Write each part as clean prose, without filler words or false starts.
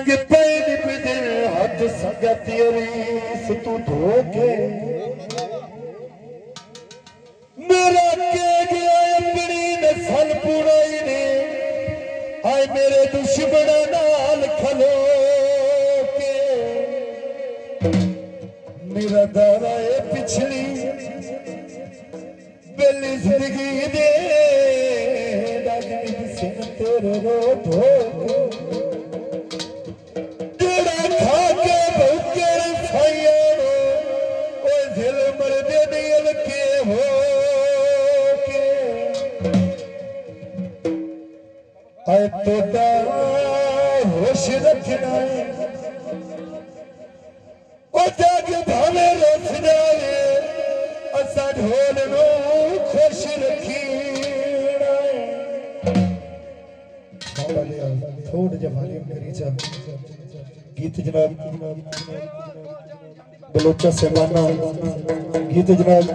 संग पैन बिदे हाथ संग तेरी तू धोके मेरा के गया अपनी नस्ल पुराई ने आए मेरे दुश्मन नाल खलो के मेरा दारा है पिछली बेली जिंदगी दे दागनी सिन तेरे रो धोके तोड़ा होश रखना है जाग भावे रोस जाए असा ढोल नो खुश रखना थोड़ जवानी करी जा गीत जनाब बलोचा से माना गीत जनाब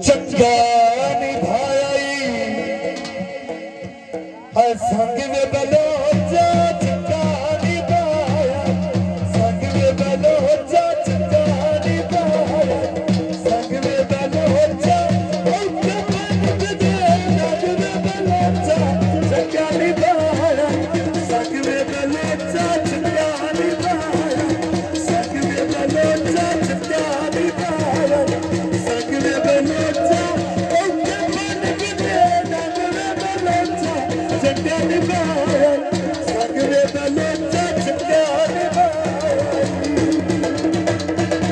चंगा निभाया संग में बलोचा चंगा निभाया संग में बलोचा चंगा निभाया संग में बलोचा संग में बलोचा चंगा निभाया संग में बलोचा चंगा निभाया संग में बलोचा चंगा निभाया संग में बलोचा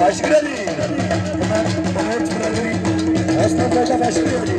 Aşkına değil. Hemen bana çıkarabilir. Aslan böyle başlıyor.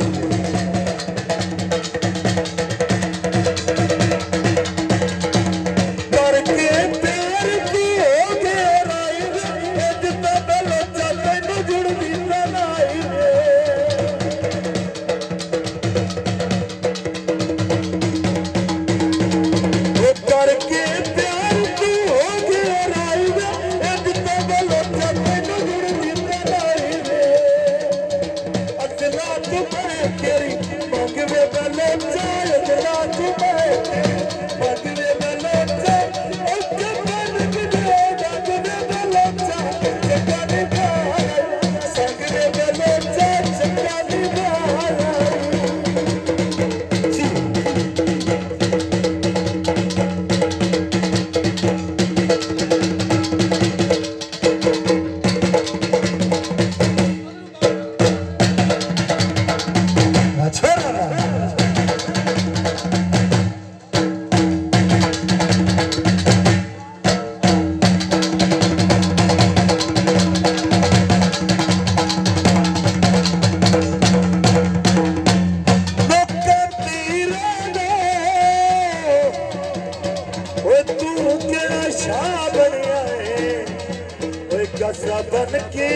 बन के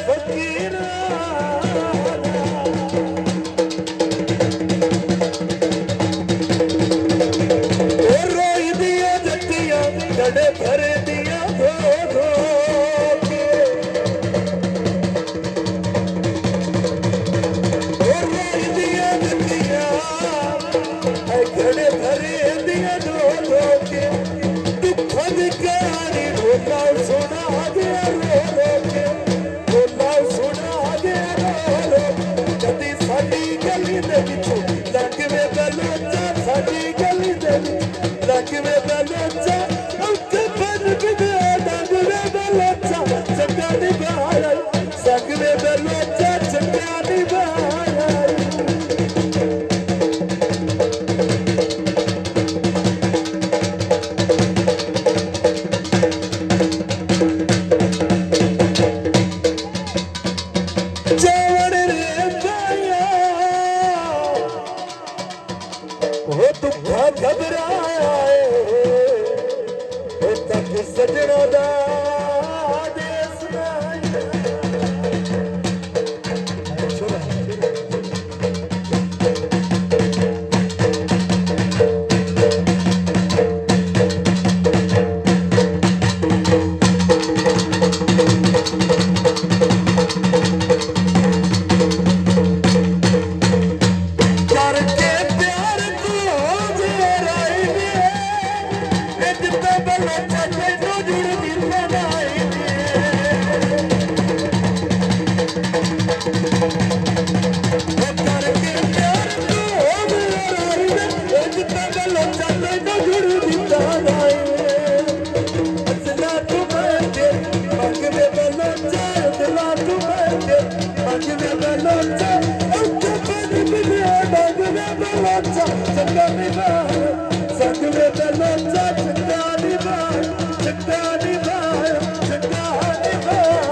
फकीर रोई दिया जतिया गड़े भरे दिया धो धो रोई दिया जतिया गड़े भरे दिया धो धो के दुख कहानी ढोला सुना सजना दा देश करके प्यार को सगवे बलोचा चंगा निभाए सगवे बलोचा चंगा निभाए चंगा निभाए चंगा निभाए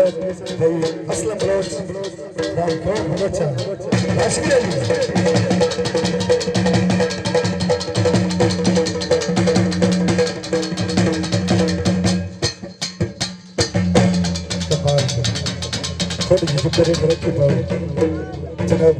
असलम बलोच राम कौर बलोचा राशि थोड़ी जी करे जनाब